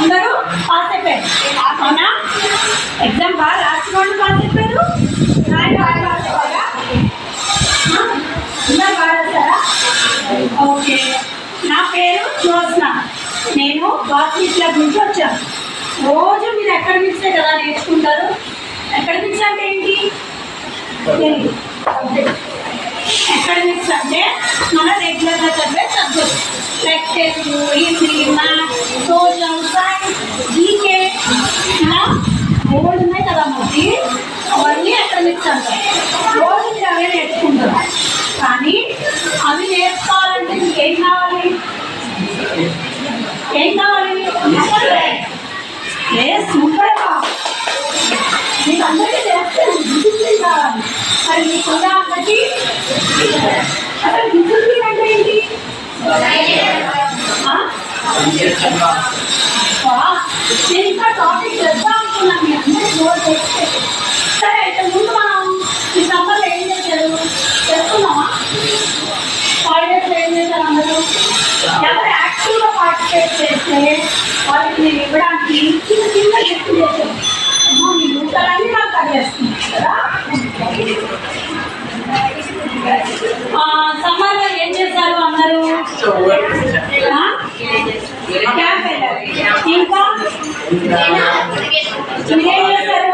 అందరూ పాస్ అయిపోయారు అవునా? ఎగ్జామ్ బాగా రాసుకోండి, పాస్ అయిపోయారు. అందరు బాగా రాస్తారా? ఓకే. నా పేరు జ్యోత్స్న, నేను బాస్కెట్ క్లబ్ నుంచి వచ్చాను. రోజు మీరు అకాడమిక్సే కదా నేర్చుకుంటారు. అకాడమిక్స్ అంటే ఏంటి? అకాడమిక్స్ అంటే మన రెగ్యులర్గా చదివే subject like Telugu, Hindi, maths, social, science, GK ఇలా బోర్డు ఉన్నాయి కదా మనకి, అవన్నీ అకాడమిక్స్ అంటారు. రోజు మీరు అవే నేర్చుకుంటారు. కానీ అవి నేర్చుకోవాలంటే మీకు ఏం కావాలి? ఏం కావాలి? సూపర్ మీకు అందరికీ చేస్తాను. డిసిప్లిన్ కావాలి. మరి మీకున్న అందరికీ అసలు డిసిప్లిన్ అంటే ఏంటి? నేను ఇంకా టాపిక్ చెప్తా అనుకున్నాను, మీ అందరికీ జోర్ చేస్తే. సరే అయితే ముందు మనం ఈ సమ్మర్లో ఏం చేశారు చెప్తున్నామా? హాలిడేస్లో ఏం చేశారు అందరూ? ఎవరు యాక్టివ్గా పార్టిసిపేట్ చేస్తే వాళ్ళకి నేను ఇవ్వడానికి చిన్న చిన్న గిఫ్ట్ చేశాను. మీ నూతలన్నీ నాకు కలిగేస్తుంది కదా. సమ్మర్లో ఏం చేశారు అందరూ? క్యాంప్ వెళ్ళారు. ఇంకా మీరేం చేశారు?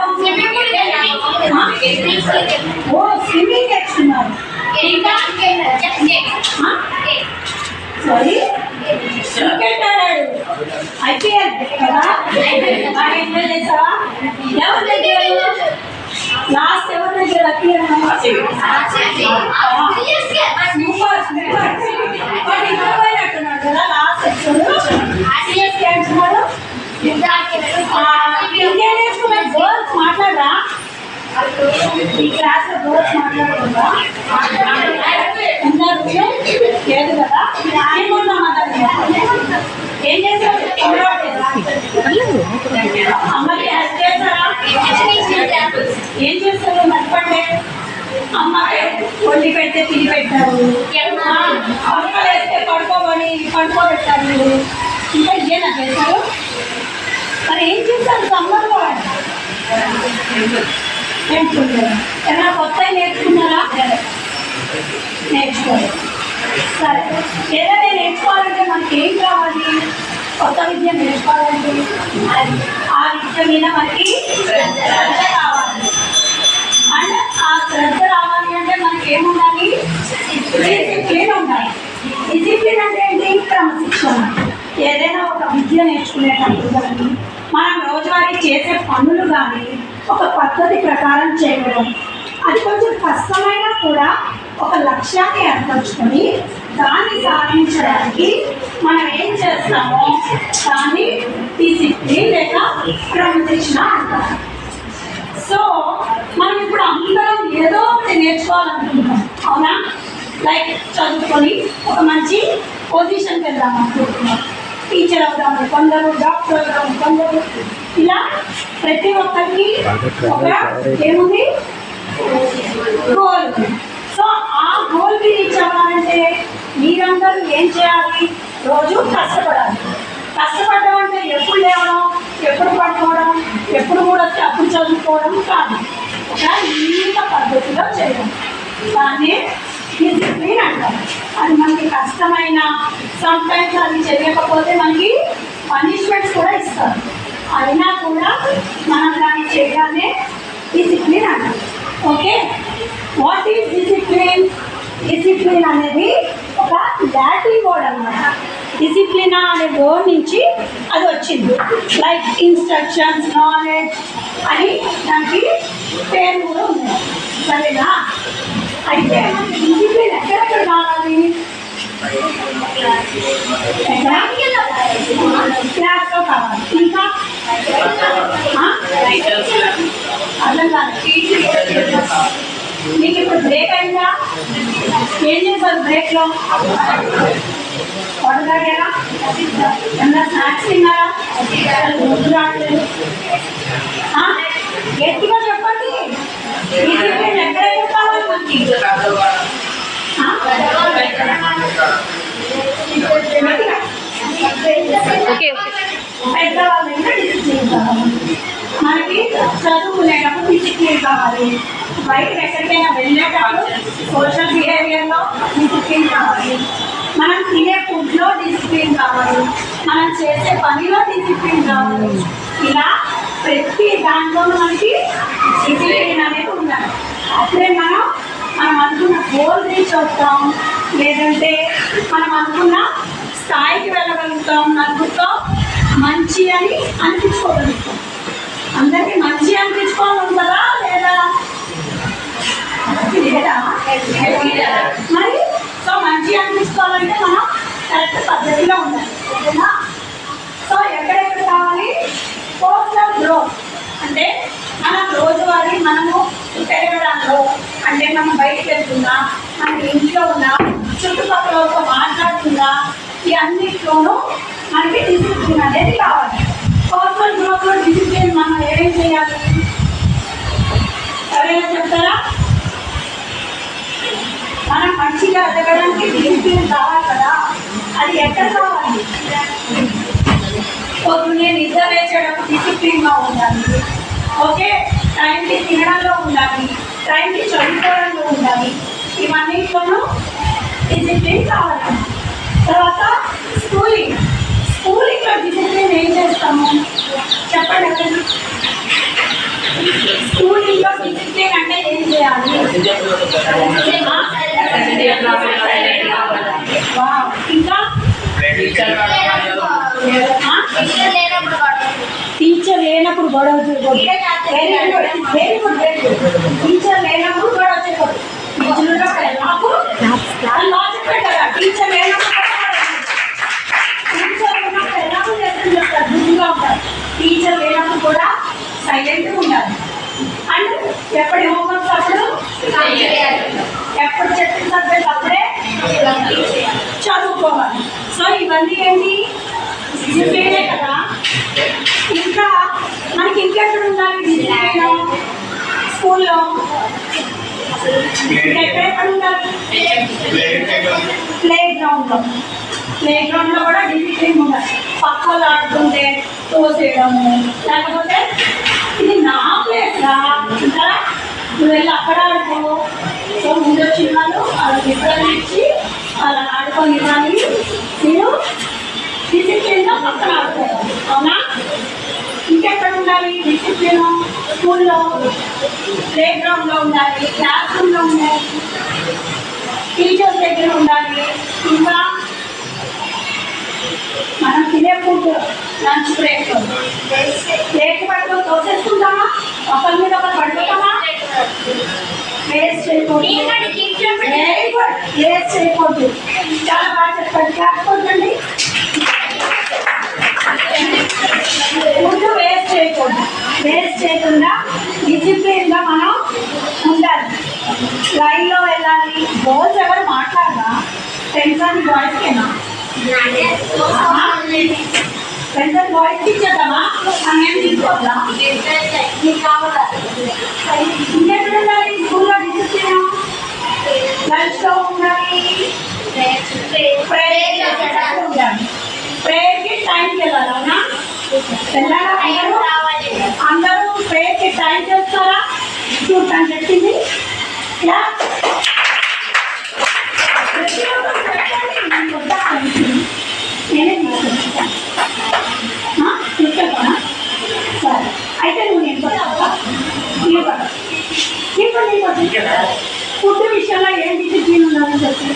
ఓ స్విమ్మింగ్ నేర్చుకున్నారు. ఇంకా సారీ క్రికెట్ ఆడాడు. ఐపీఎల్ కదా, బాగా ఎంజాయ్ చేసావా? ఎవరు దగ్గర లాస్ట్ ఎవరు దగ్గర అయినట్టున్నాడు కదా లాస్ట్ ఎపిసోడ్. ఇంకేం నేర్చుకున్నారు? గర్ల్స్ మాట్లాడరా? ఈ క్లాస్ లో గర్ల్స్ మాట్లాడకుండా లేదు కదా. ఏం చేశారు? అమ్మకి హెల్ప్ చేస్తారా? ఏం చేస్తారు? నడపండి. అమ్మకి వండి పెడితే తిని పెట్టారు, పడుకోలు వేస్తే పడుకోమని పడుకోబెట్టారు. ఇంకా ఇదేనా చేశారు? మరి ఏం చేస్తారు సమ్మర్లో? నేర్చుకుంటారు. ఏమైనా కొత్త నేర్చుకున్నారా? నేర్చుకోవాలి. సరే, ఏదైనా నేర్చుకోవాలంటే మనకి ఏం కావాలి? కొత్త విద్య నేర్చుకోవాలంటే ఆ విద్య మీద మనకి శ్రద్ధ కావాలి. అండ్ ఆ శ్రద్ధ రావాలి అంటే మనకి ఏముండాలి? డిసిప్లిన్ ఉండాలి. డిసిప్లిన్ అంటే ఏంటి? క్రమశిక్షణ. ఏదైనా ఒక విద్య నేర్చుకునేటప్పుడు కానీ మనం రోజువారీ చేసే పనులు కానీ ఒక పద్ధతి ప్రకారం చేయడం. అది కొంచెం కష్టమైనా కూడా ఒక లక్ష్యాన్ని ఏర్పరచుకొని దాన్ని సాధించడానికి మనం ఏం చేస్తామో దాన్ని డిసిప్లిన్ లేక క్రమశిక్షణ అంటారు. సో మనం ఇప్పుడు అందరం ఏదో ఒకటి నేర్చుకోవాలనుకుంటాం, అవునా? లైక్ చదువుకొని ఒక మంచి పొజిషన్కి వెళ్దాం అనుకుంటున్నాం. టీచర్ అవుదాము, కొందరు డాక్టర్ అవుదాము, కొందరు ఇలా ప్రతి ఒక్కరికి ఒక ఏముంది? గోల్. సో ఆ గోల్కి రీచ్ అవ్వాలంటే మీరందరూ ఏం చేయాలి? రోజు కష్టపడాలి. కష్టపడడం అంటే ఎప్పుడు లేవడం, ఎప్పుడు పడుకోవడం, ఎప్పుడు కూడా వస్తే అప్పుడు చదువుకోవడం కాదు. ఒక నీత పద్ధతిలో చేయడం, దాన్ని డిసిప్లిన్ అంటారు. అది మనకి కష్టమైన సమ్టైమ్స్ అది చేయకపోతే మనకి పనిష్మెంట్స్ కూడా ఇస్తారు. అయినా కూడా మనం దాన్ని చేయడానే డిసిప్లిన్ అంటారు. Okay, what is discipline? Discipline అనేది ఒక లాటిన్ వర్డ్ అన్నమాట. డిసిప్లినా అనే వర్డ్ నుంచి అది వచ్చింది. లైక్ ఇన్స్ట్రక్షన్స్, నాలెడ్జ్ అని దానికి పేరు కూడా ఉంది. సరేనా? అయితే డిసిప్లిన్ ఎక్కడెక్కడ కావాలి? క్లాస్లో కావాలి, ఇంకా అర్థం కాదు. మీకు ఇప్పుడు బ్రేక్ అయిందా? ఏం చేస్తారు బ్రేక్లో? వాటర్ తాగారా? ఏమన్నా స్నాక్స్ తిన్నారా? గుర్తు రావట్లేదు. గట్టిగా చెప్పండి. ఎక్కడైనా కావాలి మనకి. పెద్దవాళ్ళైనా డిసిప్లిన్ కావాలి. మనకి చదువుకునేటప్పుడు డిసిప్లిన్ కావాలి. బయటకు ఎక్కడికైనా వెళ్ళేటప్పుడు సోషల్ బిహేవియర్లో డిసిప్లిన్ కావాలి. మనం తినే ఫుడ్లో డిసిప్లిన్ కావాలి. మనం చేసే పనిలో డిసిప్లిన్ కావాలి. ఇలా ప్రతి దాంట్లోనూ మనకి డిసిప్లిన్ అనేది ఉండాలి. అప్పుడే మనం అనుకున్న గోల్ రీచ్ అవుతాం, లేదంటే మనం అనుకున్న స్థాయికి వెళ్ళగలుగుతాం. నలుగురితో మంచి అని అనిపించుకోగలుగుతాం. అందరికీ మంచి అనిపించుకోవాలి కదా లేదా? మరి సో మంచి అనిపించుకోవాలంటే మనం కరెక్ట్ పద్ధతిలో ఉండాలి. ఓకేనా? సో ఎక్కడెక్కడ కావాలి? పర్సనల్ గ్రోత్ అంటే మనం రోజువారీ మనము పెరగడంలో, అంటే మనం బయటకు వెళ్తున్నా, మన ఇంట్లో ఉన్నా, చుట్టుపక్కలతో మాట్లాడుతున్నా, ఈ అన్నింటిలోనూ మనకి డిసిప్లిన్ అనేది కావాలి. పర్సనల్ గ్రోత్లో డిసిప్లిన్ మనం ఏమేం చేయాలి? ఎవరైనా చెప్తారా? మనం మంచిగా ఎదగడానికి డిసిప్లిన్ కావాలి కదా. అది ఎక్కడ కావాలి? పొద్దున్నే నిద్ర వేసేటప్పుడు డిసిప్లిన్గా ఉండాలి. ఓకే, టైంకి తినడంలో ఉండాలి, టైంకి చదువుకోవడంలో ఉండాలి. ఇవన్నింటిలోనూ డిసిప్లిన్ కావాలి. తర్వాత స్కూలింగ్లో డిసిప్లిన్ ఏం చేస్తాము చెప్పండి ఎవరైనా? స్కూలింగ్లో డిసిప్లిన్ అంటే ఏం చేయాలి? ఇంకా టీచర్ లేనప్పుడు గొడవ చేయకూడదు. టీచర్ లేనప్పుడు గొడవ చేయకూడదు. టీచర్ టీచర్ లేనప్పుడు కూడా సైలెంట్గా ఉండాలి. అండ్ ఎప్పటి హోంవర్క్స్ అప్పుడు, ఎప్పుడు చెప్పిన సబ్జెక్ట్ అప్పుడే చదువుకోవాలి. సో ఇవన్నీ ఏంటి? డిసిప్లినే కదా. ఇంకా మనకి ఇంకెక్కడ ఉండాలి డిసిప్లిన్? స్కూల్లో ఎక్కడెక్కడ ఉండాలి? ప్లే గ్రౌండ్లో కూడా డిసిప్లిన్ ఉండాలి. పక్కలు ఆడుతుంటే తోసేయడము, లేకపోతే ఇది నా ప్లేస్ రా అంటారా, నువ్వు వెళ్ళి అక్కడ ఆడుకో. సో ముందు వచ్చిన వాళ్ళు అలా వివరణ ఇచ్చి అలా ఆడుకొని ఇవ్వాలి. నేను డిసిప్లిన్గా పక్కన ఆడుకోవాలి. అవునా? ఇంకెక్కడ ఉండాలి డిసిప్లిన్? స్కూల్లో ప్లే గ్రౌండ్లో ఉండాలి, క్లాస్ రూమ్లో ఉండాలి, టీచర్స్ దగ్గర ఉండాలి. ఇంకా మనం తినే ఫుడ్ లంచ్ బ్రేక్ పట్టుకొని తోసేసుకుంటామా? ఒకరి మీద ఒకరు పడుకుంటామా? వేస్ట్ చేయకూడదు. వెరీ గుడ్, వేస్ట్ చేయకూడదు. చాలా బాగా చెప్పండి. కాకపోతే ఫుడ్ వేస్ట్ చేయకూడదు. వేస్ట్ చేయకుండా డిసిప్లిన్గా మనం ఉండాలి. లైన్లో వెళ్ళాలి. రోజు ఎవరు మాట్లాడరా? టెన్షన్ బాయ్స్కేనా? టెన్షన్ బాయ్స్కి ఇచ్చేద్దామా? మనం ఏం తీసుకోవద్దా? మీకు కావాలా? ఇంకెక్కడ ఉండాలి స్కూల్లో డిసిప్లిన్? లంచ్లో ఉండాలి, ప్రేయర్ చేసేటప్పుడు ఉండాలి. ప్రేయర్కి టైంకి వెళ్ళాలి. అవునా? వెళ్ళాలా? అందరూ ప్రేయర్కి టైం చేస్తారా? చూడటానికి చెప్పింది నేనే తీసుకొచ్చాను. చూసుకోనా? సరే, అయితే నువ్వు నేను ఫుడ్ విషయంలో ఏం డిసిప్లిన్ ఉండాలని చెప్పి?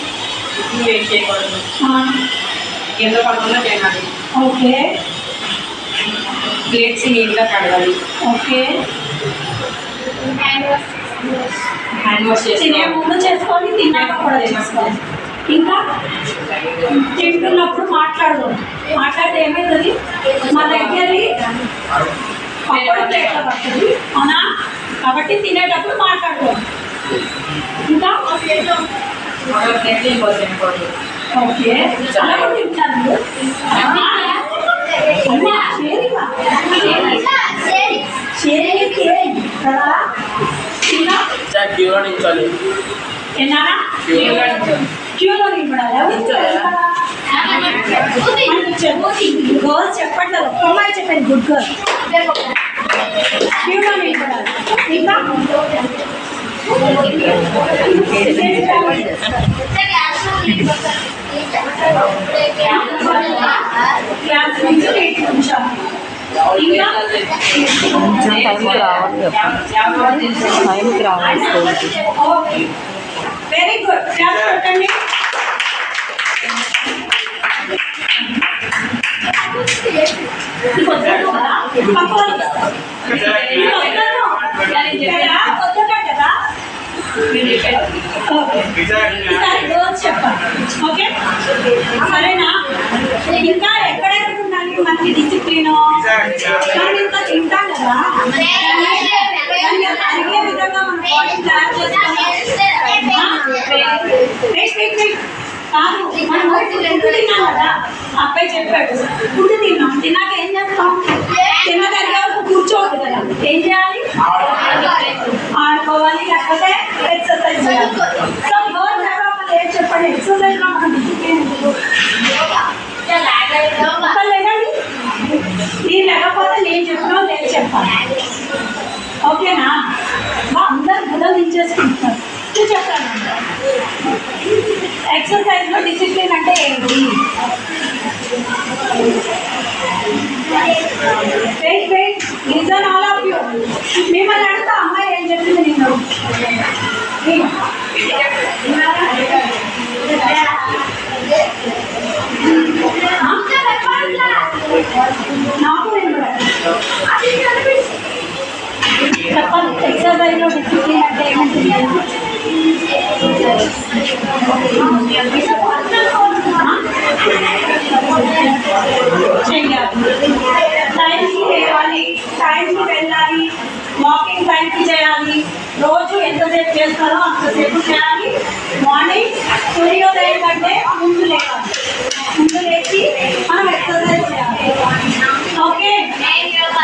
ఓకే, ప్లేట్స్ నీట్గా కడగాలి. ఓకే, హ్యాండ్ వాష్ తినే ముందు చేసుకోవాలి, తిన్నాక కూడా చేసుకోవాలి. ఇంకా తింటున్నప్పుడు మాట్లాడకూడదు. మాట్లాడితే ఏమవుతుంది? మా దగ్గర పక్కన ప్లేట్లో పడుతుంది. అవునా? కాబట్టి కాబట్టి తినేటప్పుడు మాట్లాడుకోవాలి. ఇంకా ఓకే అలా కూడా తింటాను. కదా ఇంకా ఎన్నారా క్యూలో నింపడాలి. గర్ల్స్ చెప్పండి, ఒక్క అమ్మాయి చెప్పండి గుడ్ గర్ల్. క్యూలో నింపడాలి. ఇంకా క్లాస్ నుంచి 8 నిమిషాలు. ఇంకా టైంకి రావాలి. Very good. క్లాస్ పెట్టండి. చెప్పండి. ఓకే సరేనా? ఇంకా ఎక్కడెక్కడ ఉండాలి మనకి డిసిప్లిన్? ఇంకా తింటాం కదా, అడిగే విధంగా మనం బాడీ తయారు చేసుకోవాలి. కాదు మనం ఫుడ్ తిన్నాం కదా, అబ్బాయి చెప్పాడు ఫుడ్ తిన్నాం, తిన్నాక ఏం చేస్తాం? తిన్న దగ్గర కూర్చోవద్దు కదా, ఏం చేయాలి? ఆడుకోవాలి, లేకపోతే ఎక్సర్సైజ్ చేయాలి. సో గర్ల్స్ ఎవరో ఏం చెప్పండి, ఎక్సర్సైజ్ లో మనం డిసిప్లిన్ లేదండి. నేను లేకపోతే నేను చెప్పినా లేదు చెప్పాలి. ఓకేనా? అందరు బుధం దించేసుకుంటున్నారు. చెప్తాను ఎక్సర్సైజ్ లో డిసిప్లిన్ అంటే ఏంటి? Wait listen all of you. మిమ్మల్ని అడుగుతా, అమ్మాయి ఏం చెప్పింది నేను? నాకు చెప్పండి, ఎక్సర్సైజ్ లో డిసిప్లిన్ అంటే ఏమంటుంది? టైంకి లేవాలి, టైంకి వెళ్ళాలి, వాకింగ్ టైంకి చేయాలి. రోజు ఎంతసేపు చేస్తారో అంతసేపు చేయాలి. మార్నింగ్ సూర్యోదయం కంటే ముందు లేవాలి, ముందు లేచి మనం ఎక్సర్సైజ్ చేయాలి. ఓకే.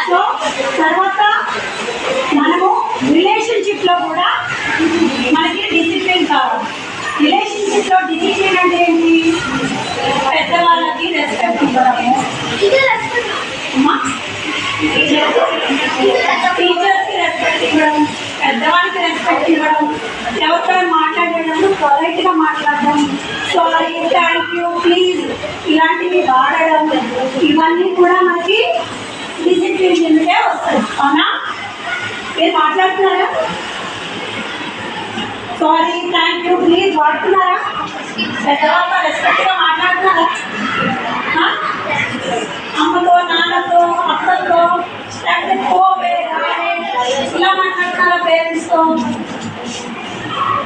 సో తర్వాత మనము రిలేషన్షిప్లో కూడా మనకి డిసిప్లిన్ కావాలి. రిలేషన్షిప్లో డిసిప్లిన్ అంటే ఏంటి? పెద్దవాళ్ళకి రెస్పెక్ట్ ఇవ్వడము, టీచర్స్కి రెస్పెక్ట్ ఇవ్వడం, పెద్దవాళ్ళకి రెస్పెక్ట్ ఇవ్వడం, ఎవరితో మాట్లాడేటప్పుడు పొలైట్గా మాట్లాడడం, సారీ, థ్యాంక్ యూ, ప్లీజ్ ఇలాంటివి వాడడం, ఇవన్నీ కూడా మనకి డిసిప్లిన్ కిందకే వస్తాయి. అవునా? మీరు మాట్లాడుతున్నారా? సారీ, థ్యాంక్ యూ, ప్లీజ్ వాడుతున్నారా? పెద్దవాళ్ళతో రెస్పెక్ట్గా మాట్లాడుతున్నారా? అమ్మతో, నాన్నతో, అక్కతో, లేకపోతే పోవే రావే ఇలా మాట్లాడుతున్నారా? పేరెంట్స్తో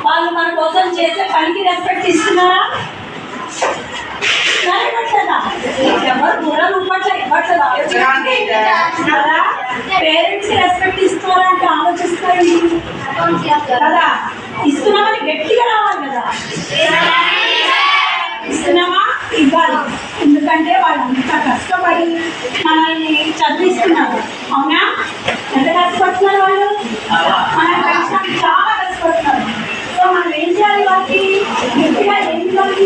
వాళ్ళు మన కోసం చేసే పనికి రెస్పెక్ట్ ఇస్తున్నారా? ఇవ్వట్లేదా? ఎవరు దూరం ఇవ్వట్లేదా? పేరెంట్స్ కి రెస్పెక్ట్ ఇస్తున్నారా అంటే ఆలోచిస్తారండి కదా. ఇస్తున్నామని గట్టిగా రావాలి కదా. ఇస్తున్నామా? ఇవ్వాలి. ఎందుకంటే వాళ్ళు అంత కష్టపడి మనల్ని చదివిస్తున్నారు. అవునా? ఎంత కష్టపడుతున్నారు వాళ్ళు? మన పెంచడానికి చాలా కష్టపడుతున్నారు. సో మనం ఏం చేయాలి? వాళ్ళకి గట్టిగా ఏం ఇవ్వాలి?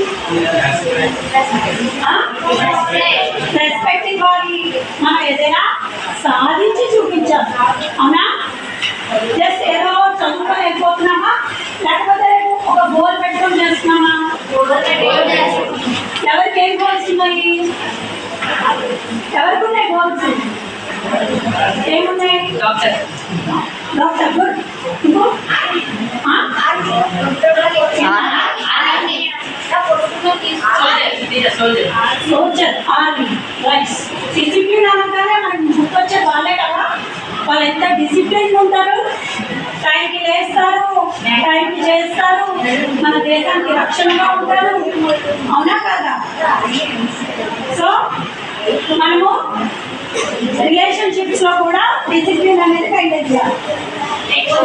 రెస్పెక్ట్ ఇవ్వాలి. మనం ఏదైనా సాధించి చూపించాలి. అవునా? జస్ట్ ఏదో చదువుకొని వెళ్ళిపోతున్నామా, లేకపోతే ఒక గోల్ పెట్టుకొని చేస్తున్నామా? ఎవరికి ఏం గోల్స్ ఉన్నాయి? ఎవరికి ఉన్నాయి గోల్స్? ఏమున్నాయి? Doctor good. Soldier, army, rice. Discipline అనగానే మనకి గుర్తొచ్చే వాళ్ళే కదా. వాళ్ళు ఎంత డిసిప్లిన్ ఉంటారు, టైంకి లేస్తారు, టైంకి చేస్తారు, మన దేశానికి రక్షణగా ఉంటారు. అవునా కదా? సో మనము రిలేషన్షిప్స్ లో కూడా డిసిప్లిన్ అనేది మెయింటైన్ చేయాలి.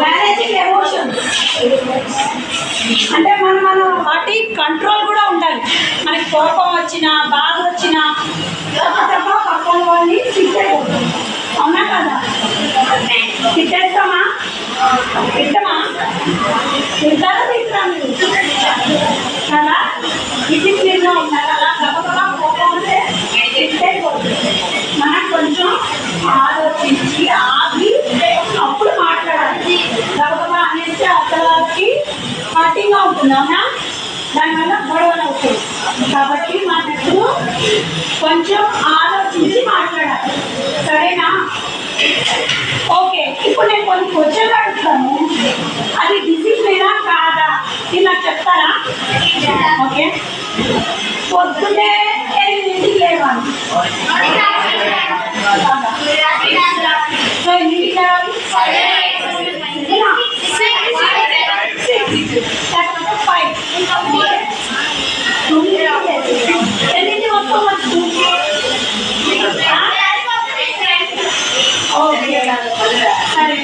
మేనేజింగ్ ఎమోషన్స్ అంటే మనం వాటి కంట్రోల్ కూడా ఉండాలి. మనకి కోపం వచ్చినా బాధ వచ్చినా తప్ప పక్కన వాళ్ళని తిట్టేయకూడదు. అవునా కదా? తిట్టేస్తామా? తిట్టమా? తింటారా తిట్టరా మీరు కదా? డిసిప్లిన్గా ఉండాలి. అలా గబగబా కోపం అంటే తిట్టేయకూడదు. మనం కొంచెం ఆలోచించి ఆగి అప్పుడు మాట్లాడాలి. గబగబా అనేసి అతనికి కఠినంగా ఉంటుంది. అవునా? దానివల్ల గొడవలు అవుతాయి. కాబట్టి మనం ఇప్పుడు కొంచెం ఆలోచించి మాట్లాడాలి. సరేనా? ఓకే, ఇప్పుడు నేను కొన్ని క్వశ్చన్లు అడుగుతాను. అది డిసిప్లినా కాదా ఇది నాకు చెప్తారా? ఓకే, పొద్దున్నే 8ంటికి లేవాలి. సో ఎన్నింటికి లేవాలి? 5. ఎన్నింటి వస్తాం? ఓకే, సరే.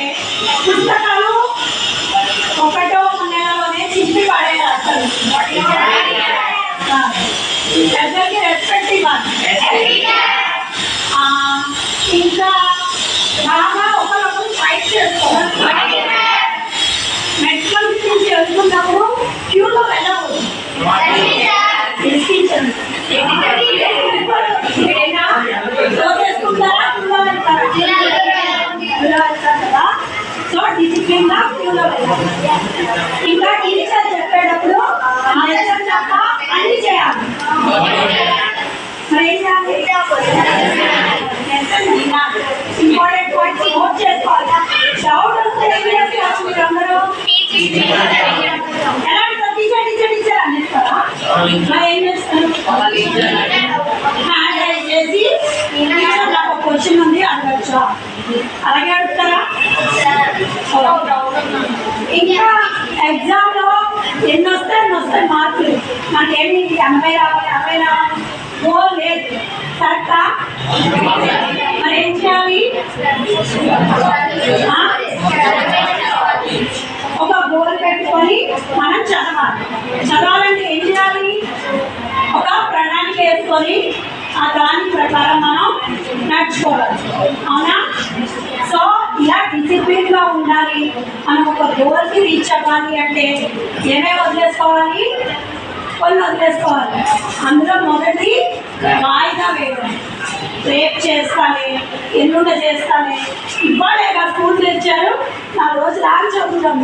పుస్తకాలు ఒకటో నెలలోనే చింపి పడేయాలి. అసలు అందరికి రెస్పెక్ట్ ఇవ్వాలి. ఇంకా బాగా ఒకరొకరు ఫైట్ చేసుకోవాలి. మెడికల్ నుంచి వెళ్తున్నప్పుడు క్యూలో వెళ్ళకూడదు. సో డిసిప్లిన్ గా క్యూలో వెళ్ళాలి. ఇంకా టీచర్ చెప్పేటప్పుడు తప్ప అన్ని చేయాలి. మరి ఏం చేయాలి? ఇంపార్టెంట్ పాయింట్స్ నోట్ చేసుకోవాలి. డౌట్ వస్తే ఏం చేస్తారు మీరు అందరూ? ఎలాంటి టీచర్ టీచర్ టీచర్ అనేస్తారా? మరి ఏం చేస్తారు? హ్యాండ్ రైజ్ చేసి టీచర్ నాకు ఒక క్వశ్చన్ ఉంది అడగచ్చా? అలాగే అడుగుతారా? ఇంకా ఎగ్జామ్ లో ఎన్ని వస్తాయి మార్కులు. నాకేమి 80 రావాలి 60 రావాలి గోల్ లేదు. కరెక్టా? మరి ఏం చేయాలి? ఒక గోల్ పెట్టుకొని మనం చదవాలంటే ఏం చేయాలి? ఒక ప్రణాళిక వేసుకొని ఆ దాని ప్రకారం మనం నడుచుకోవాలి. అవునా? సో ఇలా డిసిప్లిన్గా ఉండాలి. మనం ఒక గోల్కి రీచ్ అవ్వాలి అంటే ఏమేమి వదిలేసుకోవాలి? కొన్ని వదిలేసుకోవాలి. అందులో మొదటి వాయిదా వేయడం. రేపు చేస్తానే, ఎల్లుండ చేస్తానే, ఇవ్వాలేగా స్కూల్ తెచ్చారు 4 రోజులు ఆగి చదువుతాం.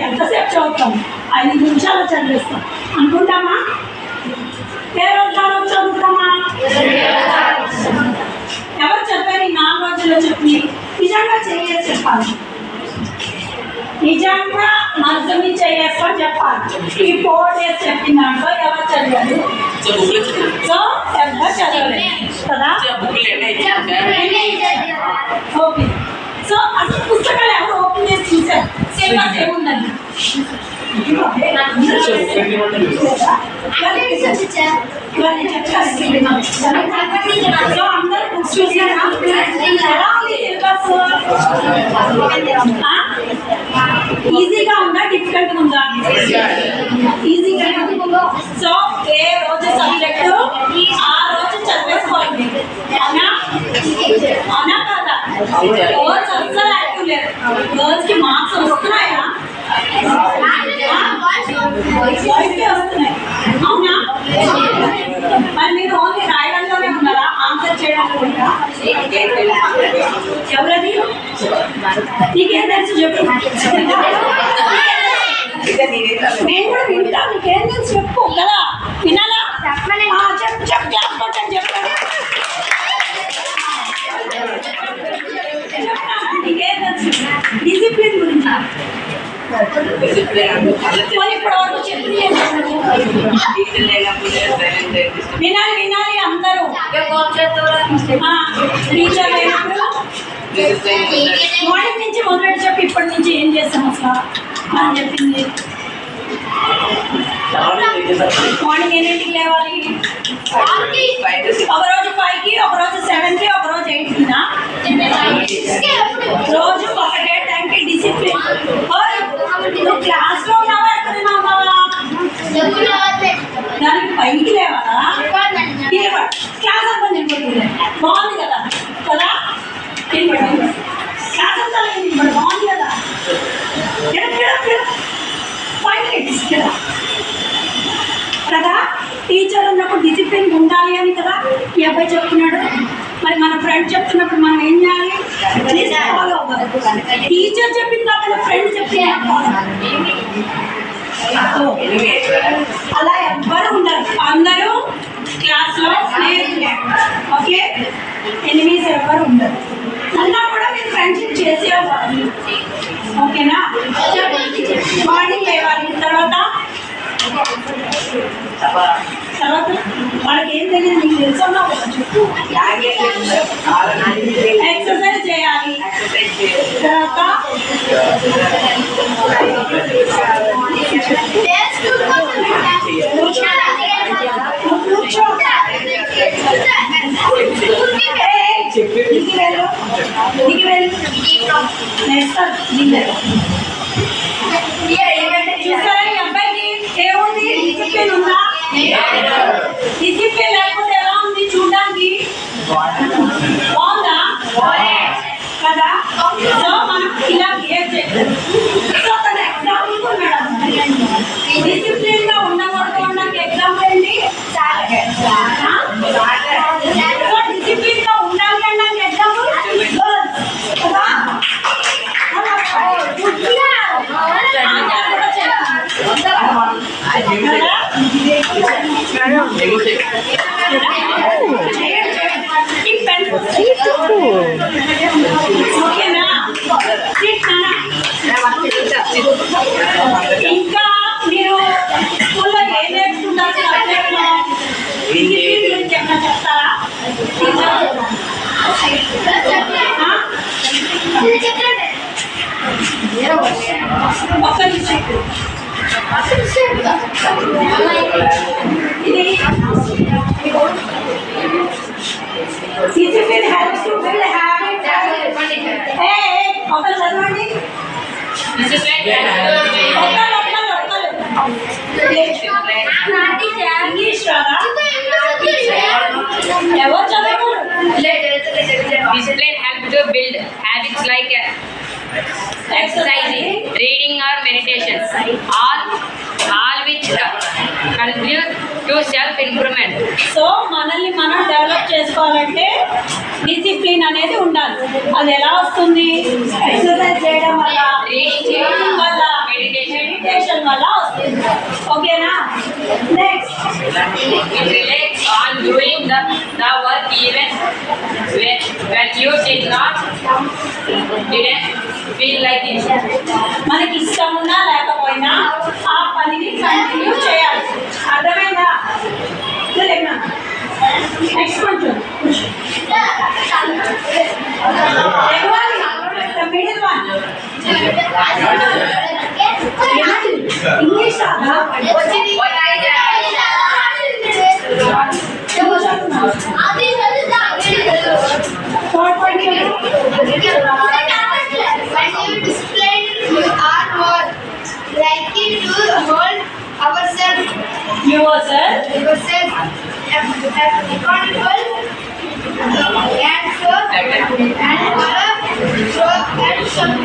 ఎంతసేపు చదువుతాం? 5 నిమిషాలు చదివిస్తాం అనుకుంటామా? ఏ రోజు చదువుతామా? ఎవరు చెప్పారు? 4 రోజుల్లో చెప్పి నిజంగా చేయాలి చెప్పాలి. నిజంగా మనసుని చేయాలని చెప్పాలి. ఈ 4 days చెప్పిన దాంట్లో ఎవరు చదివారు? సో ఎవరు చదవలేదు కదా? ఓకే, సో అసలు పుస్తకాలు ఎవరు ఓపెన్ చేసి చూసారు? సిలబస్ ఏముందండి? సో అందరు బుక్స్ చూసారా? ఎలా ఉంది సిలబస్? ఈజీగా ఉందా డిఫికల్ట్గా ఉందా? ఈజీగా. సో ఏ రోజు సబ్జెక్టు ఆ రోజు చదివేసుకోవాలి. అవునా? అవునా కదా? గర్ల్స్ అస్సలు యాక్టివ్ లేరు. గర్ల్స్కి మార్క్స్ వస్తున్నాయా? వస్తున్నాయి. అవునా? మరి మీరు ఓన్లీ రాయడంలోనే ఉన్నారా? ఆన్సర్ చేయడంలో ఉన్నారా? ఎవరది? నీకేం తెలుసు చెప్పు. నేను కూడా వింటా. నీకేం తెలుసు చెప్పు కదా? వినాలా? చెప్పు చెప్పు క్లాస్ కొట్టని చెప్పాను. నీకేం తెలుసు డిసిప్లిన్ గురించి? ఇప్పుడు వరకు చెప్పి వినాలి వినాలి అందరూ. టీచర్ లేనప్పుడు మార్నింగ్ నుంచి మొదలెట్టి చెప్పి ఇప్పటి నుంచి ఏం చేస్తాం అసలు అని చెప్పింది. మార్నింగ్ ఎన్నింటికి లేవాలి? ఒకరోజు 5కి, ఒకరోజు 7కి, ఒకరోజు 8కి. రోజు ఒకటే టైంకి డిసిప్లిన్ అబ్బాయి చెప్తున్నాడు, మరి మన ఫ్రెండ్ చెప్తున్నప్పుడు మనం ఏం చేయాలి? ఫాలో అవ్వాలి. టీచర్ చెప్పిందా మన ఫ్రెండ్ చెప్పిందా? అలా ఎవ్వరు ఉండరు, అందరూ క్లాస్లో స్నేహితులే. ఓకే, ఎనిమీస్ ఎవ్వరు ఉండరు. అన్నా కూడా మీరు ఫ్రెండ్షిప్ చేసేవాళ్ళు. ఓకేనా? మార్నింగ్ లేవాలి, తర్వాత వాళ్ళకి ఏం తెలియదు, నీకు తెలుసున్నావు కదా, చెప్పు. ఎక్సర్సైజ్ చేయాలి, తర్వాత చూసారా ఈ అబ్బాయికి ఏముంది? డిసిప్లిన్ ఉందా? డిసిప్లిన్ లేకపోతే ఎలా ఉంది చూడడానికి? బాగుందా కదా? సో మనం ఇలా బిహేవ్ చేయాలి. సో తన ఎగ్జాంపుల్ మేడం డిసిప్లిన్ గా ఉండకూడదు అనడానికి ఎగ్జాంపుల్ ఏంటి? సో డిసిప్లిన్ గా ఉండాలి అనడానికి ఎగ్జాంపుల్ కదా? ఓకేనా? ఇంకా మీరు స్కూల్లో ఏం నేర్చుకుంటారు? సబ్జెక్ట్లో డిసిప్లిన్ గురించి ఏమైనా చెప్తారా? ఒక్క నిమిషం. ఇది discipline helps to build habits. ఒకరు చదవండి. ఇంగ్లీష్ రాదా? ఎవరు చదవరు? Discipline helps to build habits like exercising, reading or meditation, all which contribute to self-improvement. So మనల్ని మనం డెవలప్ చేసుకోవాలంటే డిసిప్లిన్ అనేది ఉండాలి. అది ఎలా వస్తుంది? ఎక్సర్సైజ్ చేయడం వల్ల, రీడింగ్ వల్ల, మెడిటేషన్ వల్ల వస్తుంది. ఓకేనా? Next, It relates on doing the work even when you didn't feel like it. మనకి ఇష్టం ఉన్నా లేకపోయినా ఆ పనిని కంటిన్యూ చేయాలి. అర్థమైందా? నెక్స్ట్ కొంచెం మిడిల్ వన్ ఇంగ్లీష్ రాదా? When you discipline our work, like it to hold ourselves accountable and some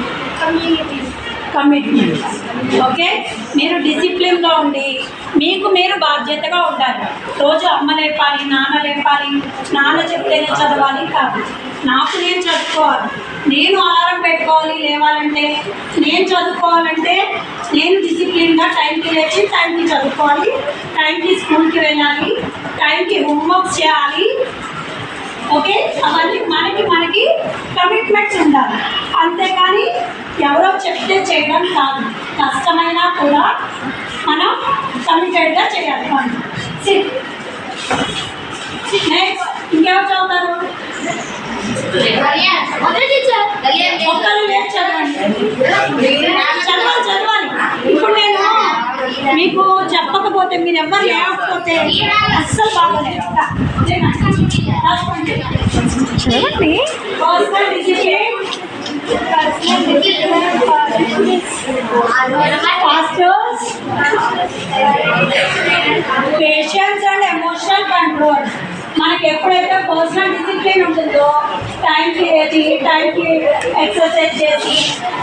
commitment. Okay, మీరు డిసిప్లిన్గా ఉండి మీకు మీరు బాధ్యతగా ఉండాలి. రోజు అమ్మ లేపాలి, నాన్న లేపాలి, నాన్న చెప్తేనే చదవాలి కాదు, నాకు నేను చదువుకోవాలి. నేను అలారం పెట్టుకోవాలి లేవాలంటే, నేను చదువుకోవాలంటే నేను డిసిప్లిన్గా టైంకి లేచి టైంకి చదువుకోవాలి, టైంకి స్కూల్కి వెళ్ళాలి, టైంకి హోంవర్క్ చేయాలి. ఓకే, అవన్నీ మనకి కమిట్మెంట్స్ ఉండాలి. అంతేకాని ఎవరో చెప్తే చేయడం కాదు, కష్టమైనా కూడా మనం కమిటెడ్గా చేయాలి. నెక్స్ట్ ఇంకెవరు చదువుతారు? ఒక్కరు లేదు, చదవాలి. ఇప్పుడు నేను మీకు చెప్పకపోతే, మీరు ఎవరు లేకపోతే అస్సలు బాగోలేదు. Personal discipline, pastors, patience and emotional control. మనకి ఎప్పుడైతే పర్సనల్ డిసిప్లిన్ ఉంటుందో, టైంకి లేచి టైంకి ఎక్సర్సైజ్ చేసి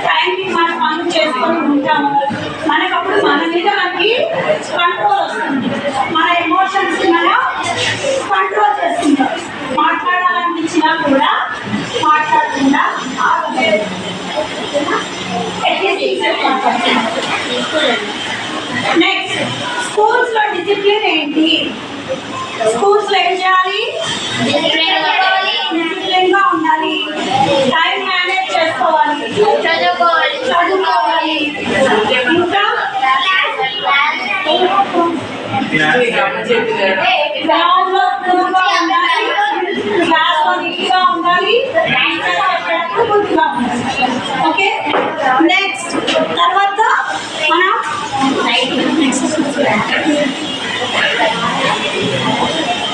టైంకి మన పనులు చేసుకొని ఉంటాము, మనకప్పుడు మన మీద మనకి కంట్రోల్ వస్తుంది. మన ఎమోషన్స్ని మనం కంట్రోల్ చేసుకుంటాం. ఉన్నా కూడా మాట్లాడకుండా ఆగలేదు. నెక్స్ట్, స్కూల్స్ లో డిసిప్లిన్ ఏంటి? స్కూల్స్ లో ఏం చేయాలి? డిసిప్లిన్ గా ఉండాలి, టైం మేనేజ్ చేసుకోవాలి, చదువుకోవాలి, ఇంకా గ్రౌండ్ లో కూల్గా ఉండాలి, క్లాస్ లో నీట్గా ఉండాలి, గుర్తుగా ఉండాలి. ఓకే, నెక్స్ట్ తర్వాత మనం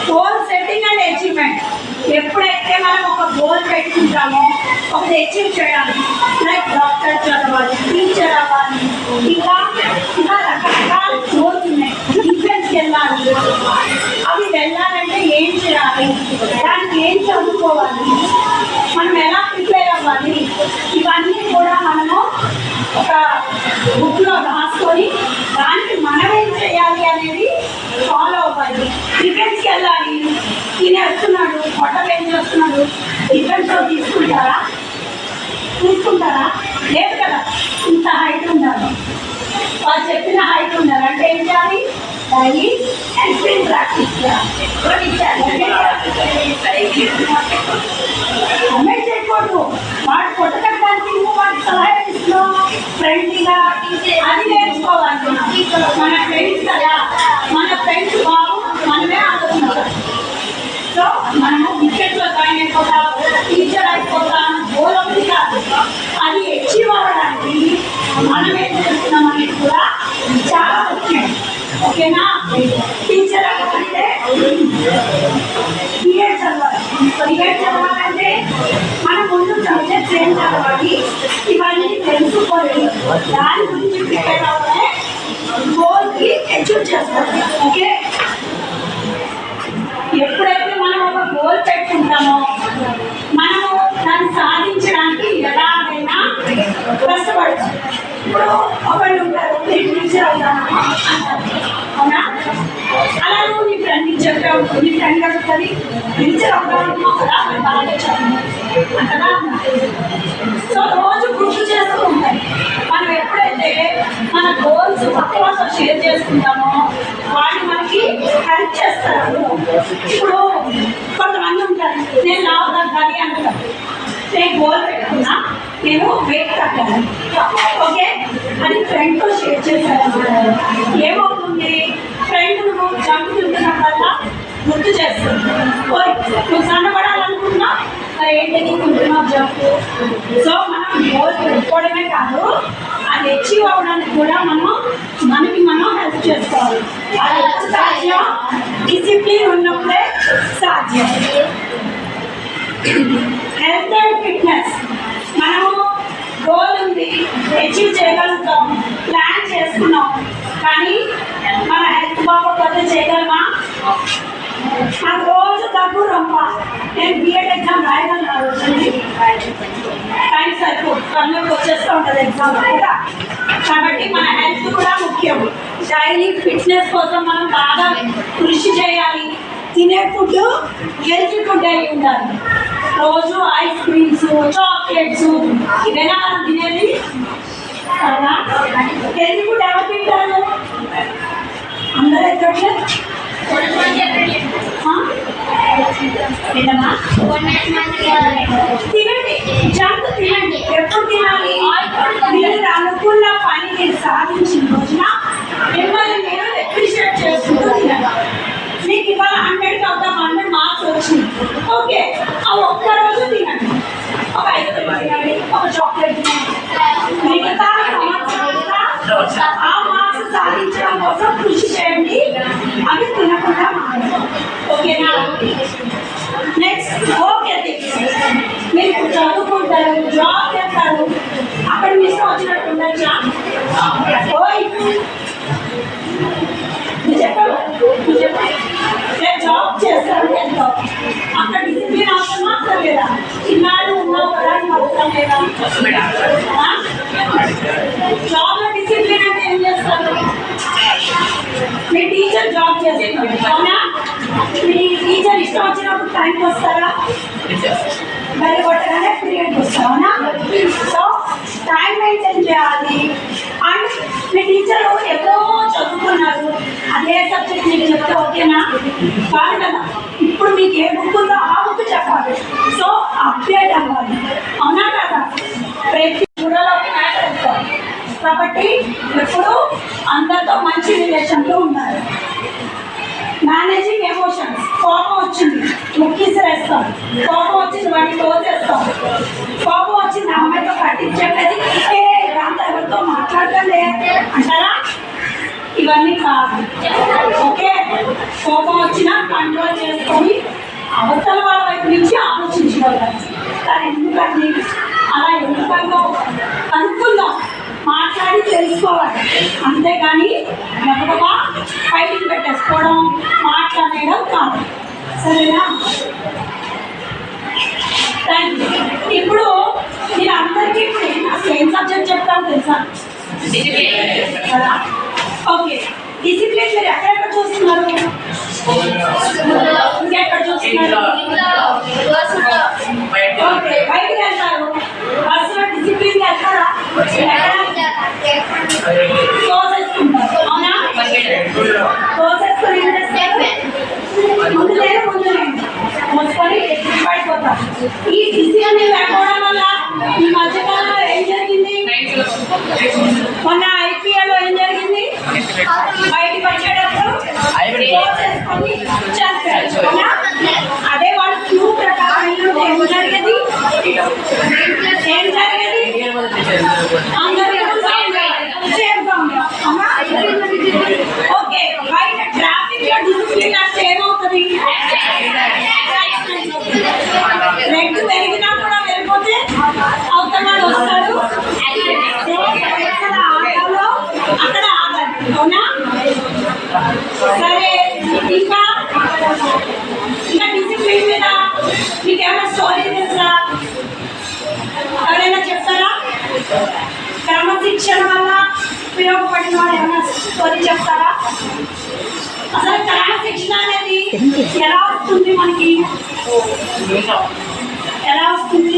గోల్ సెట్టింగ్ అండ్ అచీవ్మెంట్. ఎప్పుడైతే మనం ఒక గోల్ పెట్టుకుంటామో ఒకటి అచీవ్ చేయాలి, లైక్ డాక్టర్ చదవాలి, టీచర్ అవ్వాలి, ఇంకా ఇంకా రకరకాల గోల్స్ ఉన్నాయి. డిఫెన్స్కి వెళ్ళాలి, అవి వెళ్ళాలంటే ఏం చేయాలి, దానికి ఏం చదువుకోవాలి, మనం ఎలా ప్రిపేర్ అవ్వాలి, ఇవన్నీ కూడా మనము ఒక బుక్లో రాసుకొని దానికి మనం ఏం చేయాలి అనేది ఫాలో అవ్వాలి. డిఫెన్స్కి వెళ్ళాలి, తినేస్తున్నాడు, హోటల్ ఏం చేస్తున్నాడు, డిఫెన్స్లో తీసుకుంటారా? లేదు కదా. ఇంత హైట్ ఉండాలి, వాళ్ళు చెప్పిన హైట్ ఉండాలి అంటే ఏం చేయాలి? డైలీ ఎక్స్ట్రీమ్ ప్రాక్టీస్ చేయాలి. కమెంట్ చేయకూడదు, వాడు కొట్టడానికి నువ్వు వాడికి సలహా ఇస్తున్నావు ఫ్రెండ్లీగా, అది నేర్చుకోవాలి. మన ఫ్రెండ్స్ కదా, మన ఫ్రెండ్స్ బాబు మనమే ఆడుతున్నాం. సో మనము క్రికెట్లో జాయిన్ అయిపోతాం, టీచర్ అయిపోతాం, గోల్ ఉంది కాదు. అది అచీవ్ అవ్వడానికి మనం ఏం చేస్తున్నాం అనేది కూడా చాలా ముఖ్యం. ఓకేనా? టీచర్ అవ్వాలంటే బిఎడ్ చదవాలి. బిఎడ్ చదవాలంటే మనం ముందు సబ్జెక్ట్స్ ఏం చదవాలి ఇవన్నీ తెలుసుకోవాలి, దాని గురించి ప్రిపేర్ అవ్వాలి, గోల్కి అచీవ్ చేసుకోవాలి. ఓకే, ఎప్పుడైతే మనం ఒక గోల్ పెట్టుకుంటామో మనము దాన్ని సాధించడానికి ఎలాగైనా కష్టపడతాం. ఇప్పుడు ఒకళ్ళు ఉంటారు, నేను టీచర్ అవుతాను అంటారు, అవునా? అలా నువ్వు నీ ఫ్రెండ్కి చెప్పావు, నీ ఫ్రెండ్ అడుగుతుంది టీచర్ అవుతాను కదా, బాగా చదువు అంటదా. సో రోజు గుర్తు చేస్తూ ఉంటాయి. మనం ఎప్పుడైతే మన గోల్స్ పక్క వాళ్ళతో షేర్ చేసుకుంటామో వాళ్ళు మనకి హెల్ప్ చేస్తారు. ఇప్పుడు కొంతమంది ఉంటారు, నేను లావు తగ్గాలి అంటారు, నేను గోల్ పెట్టుకున్నా, నేను వెయిట్ తగ్గాలి. ఓకే, అది ఫ్రెండ్తో షేర్ చేశారు. ఏమవుతుంది? ఫ్రెండ్ నువ్వు జంప్ తింటున్నప్పుడల్లా గుర్తు చేస్తుంది, ఓయ్ నువ్వు సన్నపడాలనుకున్నా మరి ఏంటి తింటున్నావు జంప్. సో మనం గోల్ పెట్టుకోవడమే కాదు, అది అచీవ్ అవ్వడానికి కూడా మనకి మనం హెల్ప్ చేసుకోవాలి. అది సాధ్యం, డిసిప్లిన్ ఉన్నప్పుడే సాధ్యం. హెల్త్ అండ్ ఫిట్నెస్, మనము గోల్ ఉంది, అచీవ్ చేయగలుగుతాం, ప్లాన్ చేసుకున్నాం, కానీ మన హెల్త్ బాగోకపోతే చేయగలమా? నాకు రోజు దగ్గు రొంప, నేను బిఎడ్ ఎగ్జామ్ రాయగలను. టైం సరిపోదు, కళ్ళకి వచ్చేస్తూ ఉంటుంది ఎగ్జామ్ కదా. కాబట్టి మన హెల్త్ కూడా ముఖ్యం. డైలీ ఫిట్నెస్ కోసం మనం బాగా కృషి చేయాలి. తినే ఫుడ్ హెల్తీ ఫుడ్ అయి ఉండాలి. రోజు ఐస్ క్రీమ్స్, చాక్లెట్స్ ఇవేనా మనం తినేది కదా. హెల్తీ ఫుడ్ ఎవరు తింటారు? అందరూ ఎక్కడే తినండి, జంక్ తినండి. ఎప్పుడు తినాలి? మీరు అనుకున్న పని మీరు సాధించిన రోజున మిమ్మల్ని మీరు అప్రిషియేట్ చేసుకుంటూ తినాలి. మీకు ఇవాళ 100కి అవుతా 100 మార్క్స్ వచ్చింది, ఓకే, ఆ ఒక్కరోజు తినండి. ఒక ఐస్ క్రీమ్ తినండి, ఒక చాక్లెట్ తినండి. మిగతా ఆ మార్క్స్ సాధించడం కోసం కృషి చేయండి, అవి తినకుండా మారండి. ఓకేనా? నెక్స్ట్, ఓకే, మీరు చదువుకుంటారు, జాబ్ చేస్తారు, అక్కడ మీ ఇష్టం వచ్చినట్టు ఉండొచ్చా? ఓయ్ చెప్పాను, నేను జాబ్ చేస్తాను, వెళ్తావు, అక్కడ డిసిప్లిన్ అవసరమా లేదా? చిన్నాడు ఉన్నావు కదా, అవసరం లేదా? జాబ్లో డిసిప్లిన్ అంటే ఏం చేస్తారు? మీ టీచర్ జాబ్ చేస్తారు, అవునా? మీ టీచర్ ఇష్టం వచ్చినప్పుడు టైంకి వస్తారా? బయలు కొట్టగానే పీరియడ్ వస్తాం అవునా. సో టైం మెయింటైన్ చేయాలి. అండ్ మీ టీచర్ ఎప్పుడో చదువుకున్నారు, అదే సబ్జెక్ట్ మీకు చెప్తే ఓకేనా కాదు కదా. ఇప్పుడు మీకు ఏ బుక్ ఉందో ఆ బుక్ చెప్పాలి. సో అప్డేట్ అవ్వాలి అవునా కదా. ప్రతి గుణలోకి మ్యాటర్ అవుతాం కాబట్టి ఎప్పుడు అందరితో మంచి రిలేషన్లో ఉండాలి. Managing emotions. కోపం వచ్చింది ముక్కిసిరేస్తాం, కోపం వచ్చింది వాడిని తోసేస్తాం, కోపం వచ్చింది అమ్మాయితో పట్టించలేదు ఏ దాంతో ఎవరితో మాట్లాడలే అంటారా. ఇవన్నీ కాదు ఓకే. కోపం వచ్చినా కంట్రోల్ చేసుకొని అవతల వాళ్ళ వైపు నుంచి ఆలోచించుకోవాలి. కానీ ఎందుకండి అలా ఎందుకందో కనుక్కుందాం, మాట్లాడి తెలుసుకోవాలి. అంతేగాని గబగబా ఫైటింగ్ పెట్టేసుకోవడం మాట్లాడడం కాదు సరేనా. Thank you. ఇప్పుడు మీరు అందరికీ ఇప్పుడు అసలు ఏం సబ్జెక్ట్ చెప్తాను తెలుసా కదా. ఓకే డిసిప్లిన్ మీరు ఎక్కడెక్కడ చూస్తున్నారు, ఇంకెక్కడ చూస్తున్నారు. ఓకే బయటకు వెళ్తారు, బస్సులో డిసిప్లిన్ వెళ్తారా, తోసేసుకుంటారు అవునా. తోసేసుకొని ఏం చేస్తారు, ముందు లేదు మోసుకొని పడిపోతారు. ఈ డిసిప్లిన్ లేకపోవడం వల్ల ఈ మధ్యకాలంలో ఏం జరిగింది, మొన్న ఐపీఎల్లో ఏం జరిగింది, బయటికి వచ్చేటప్పుడు తోసేసుకొని చంపారు అవునా. అదే వాళ్ళు క్యూ ప్రకారం ఏం జరిగేది, ఏం జరిగేది అందరూ సేఫ్గా ఉండేవారు అవునా. ఓకే బయట ట్రాఫిక్ లో డిసిప్లిన్ అంటే ఏమవుతుంది, రెడ్ పెరిగినా కూడా వెళ్ళిపోతే అవతల వాడు వస్తాడు, ఆటోలో అక్కడ ఆగాలి అవునా. సరే ఇంకా డిసిప్లిన్ మీద మీకు ఏమైనా స్టోరీ తెలుసా, ఎవరైనా చెప్తారా. క్రమశిక్షణ వల్ల ఉపయోగపడిన వాళ్ళు ఏమైనా స్టోరీ చెప్తారా. అసలు క్రమశిక్షణ అనేది ఎలా వస్తుంది మనకి, ఎలా వస్తుంది,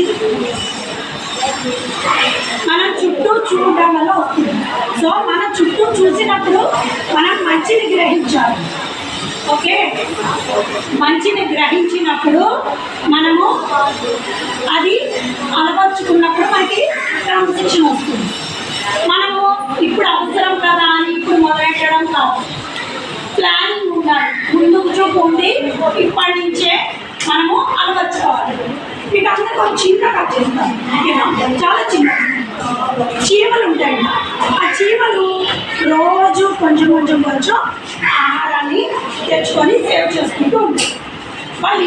మనం చుట్టూ చూడడం వల్ల వస్తుంది. సో మన చుట్టూ చూసినప్పుడు మనం మంచిని గ్రహించాలి ఓకే. మంచిని గ్రహించినప్పుడు మనము అది అలవర్చుకున్నప్పుడు మనకి క్రమశిక్షణ వస్తుంది. మనము ఇప్పుడు అవసరం కదా అని ఇప్పుడు మొదలెట్టడం కాదు, ప్లానింగ్ ఉండాలి, ముందుకు చూపు ఉండి ఇప్పటి నుంచే మనము అలవర్చుకోవాలి. మీకు అందరికీ ఒక చిన్న కథ చేస్తాను ఓకేనా, చాలా చిన్న. చీమలు ఉంటాయి, ఆ చీమలు రోజు కొంచెం కొంచెం కొంచెం ఆహారాన్ని తెచ్చుకొని సేవ్ చేసుకుంటూ ఉంటాయి. వాళ్ళు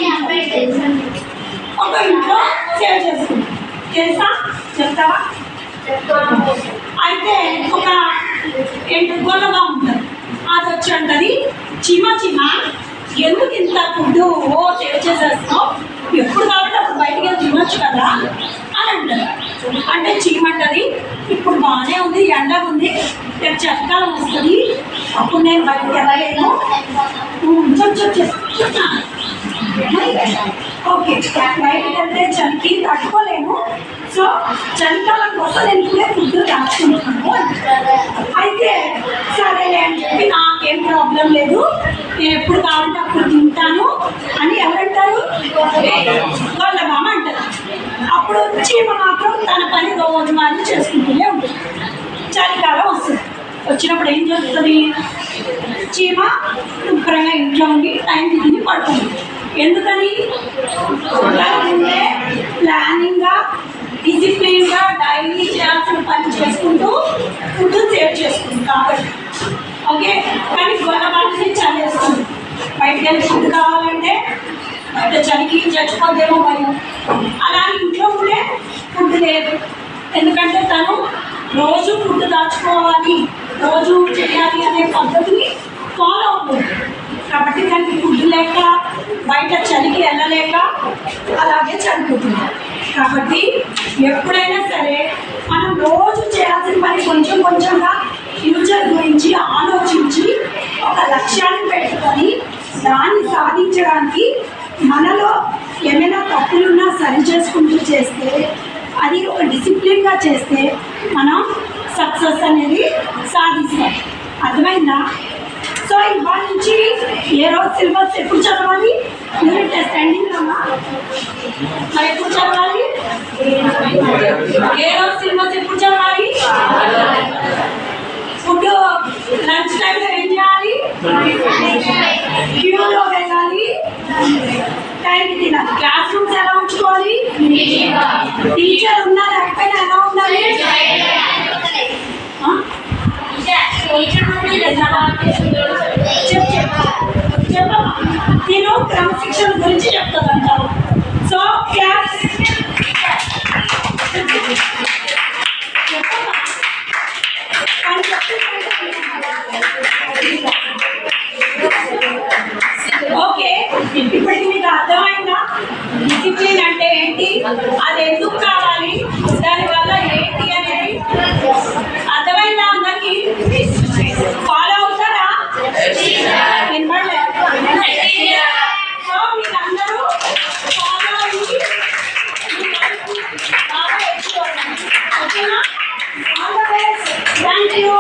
ఒక ఇంట్లో సేవ్ చేసుకుంటారు తెలుసా, చెప్తావా. అయితే ఒక గొల్లగా ఉంటుంది, అది వచ్చి అంటది చీమ ఎందుకు ఇంత ఫుడ్ సేవ్ చేసేస్తావు, ఎప్పుడు కాబట్టి అప్పుడు బయటికి వెళ్ళి తినొచ్చు కదా అని అంటారు. అంటే చీమంటది ఇప్పుడు బాగానే ఉంది, ఎండ ఉంది, రేపు చలికాలం వస్తుంది, అప్పుడు నేను బయటికి వెళ్ళలేను, చెప్తున్నా ఓకే. బయటికి వెళ్తే చలికి తట్టుకోలేము, సో చలికాలం కోసం నేను ఇప్పుడే ఫుడ్ దాచుకుంటున్నాను. అయితే సరేలే అని చెప్పి నాకేం ప్రాబ్లం లేదు, నేను ఎప్పుడు కావాలంటే అప్పుడు తింటాను అని ఎవరంటారు, వాళ్ళ మామ అంటారు. అప్పుడు చీమ మాత్రం తన పని రోజు మాత్రం చేసుకుంటూనే ఉంటుంది. చలికాలం వస్తుంది, వచ్చినప్పుడు ఏం జరుగుతుంది, చీమ శుభ్రంగా ఇంట్లో ఉండి టైంకి తిని పడుతుంది. ఎందుకని ముందే ప్లానింగ్గా డిసిప్లిన్గా డైలీ చేయాల్సిన పని చేసుకుంటూ ఫుడ్ సేవ్ చేసుకుంది కాబట్టి ఓకే. కానీ గొల్లబాటుని చదివేస్తుంది, బయటకు వెళ్ళి ఫుడ్ కావాలంటే బయట చలికి చచ్చిపోద్దేమో భయం, అలా ఇంట్లో ఉంటే ఫుడ్ లేదు. ఎందుకంటే తను రోజు ఫుడ్ దాచుకోవాలి, రోజు చేయాలి అనే పద్ధతిని ఫాలో అవుతుంది. కాబట్టి దానికి ఫుడ్ లేక బయట చలికి వెళ్ళలేక అలాగే చనిపోతుంది. కాబట్టి ఎప్పుడైనా సరే మనం రోజు చేయాల్సిన పని కొంచెం కొంచెంగా ఫ్యూచర్ గురించి ఆలోచించి ఒక లక్ష్యాన్ని పెట్టుకొని దాన్ని సాధించడానికి మనలో ఏమైనా తప్పులున్నా సరి చేసుకుంటూ చేస్తే, అది ఒక డిసిప్లిన్గా చేస్తే మనం సక్సెస్ అనేది సాధిస్తాం. అర్థమైందా? సో ఇవాళ నుంచి ఏ రోజు సిలబస్ ఎప్పుడు చదవాలి? యూనిట్ టెస్ట్ ఎండింగ్లోనా? మరి ఎప్పుడు చదవాలి? ఏ రోజు సిలబస్ ఎప్పుడు చదవాలి? ఫుడ్ లంచ్ టైంలో ఏం చేయాలి? క్యూలో వెళ్ళాలి, టైంకి తినాలి. క్లాస్ రూమ్స్ ఎలా ఉంచుకోవాలి? టీచర్ ఉన్నా లేకపోయినా ఎలా ఉండాలి? చెప్పమ్మా, నేను క్రమశిక్షణ గురించి చెప్తానంటారు. సో క్లాస్ ఓకే, ఇప్పటికి మీకు అర్థమైందా డిసిప్లిన్ అంటే ఏంటి, అది ఎందుకు కావాలి, దానివల్ల ఏంటి అనేది అర్థమైందా? అందరికి ఫాలో అవుతారా? వినపడలే? సో మీరందరూ ఫాలో అయ్యి బాగా ఎక్కువ ఓకేనా? All the best. Thank you.